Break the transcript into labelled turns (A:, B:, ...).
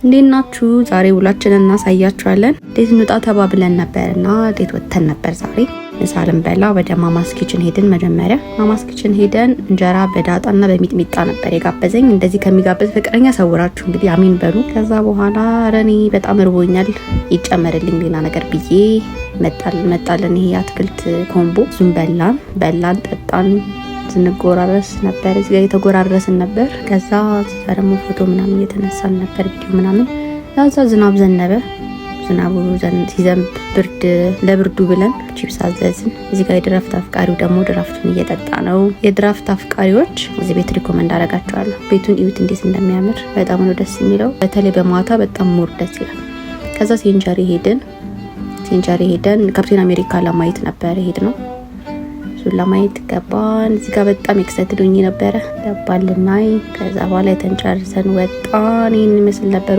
A: እንዴት ናችሁ? ዛሬ ውላችንን እናሳያችኋለን። ዴት እንውጣ ተባብለን ነበርና ዴት ወተን ነበር። ዛሬ ምሳ ልንበላ ወደ ማማስ ኪችን ሄድን። መጀመሪያ ማማስ ኪችን ሄደን እንጀራ በዳጣና በሚጥሚጣ ነበር የጋበዘኝ። እንደዚህ ከሚጋበዝ ፍቅረኛ ሰውራችሁ እንግዲህ አሚን በሉ። ከዛ በኋላ ረኔ በጣም እርቦኛል ይጨመርልኝ ሌላ ነገር ብዬ መጣልን ይሄ አትክልት ኮምቦ። እሱም በላን ጠጣን ስንጎራረስ ነበር። እዚህ ጋር የተጎራረስን ነበር። ከዛ ደግሞ ፎቶ ምናምን እየተነሳን ነበር፣ ቪዲዮ ምናምን። ከዛ ዝናብ ዘነበ። ዝናቡ ሲዘንብ ለብርዱ ብለን ቺፕስ አዘዝን። እዚህ ጋር የድራፍት አፍቃሪው ደግሞ ድራፍቱን እየጠጣ ነው። የድራፍት አፍቃሪዎች እዚህ ቤት ሪኮመንድ አደርጋቸዋለሁ። ቤቱን እዩት እንዴት እንደሚያምር፣ በጣም ነው ደስ የሚለው። በተለይ በማታ በጣም ሞር ደስ ይላል። ከዛ ሴንቸሪ ሄደን ካፕቴን አሜሪካ ለማየት ነበር ነው ለማየት ገባን። እዚህ ጋር በጣም ኤክሳይትድ ሆኜ ነበረ። ገባልናይ ከዛ በኋላ የተንጨርሰን ወጣን። ይሄን ይመስል ነበር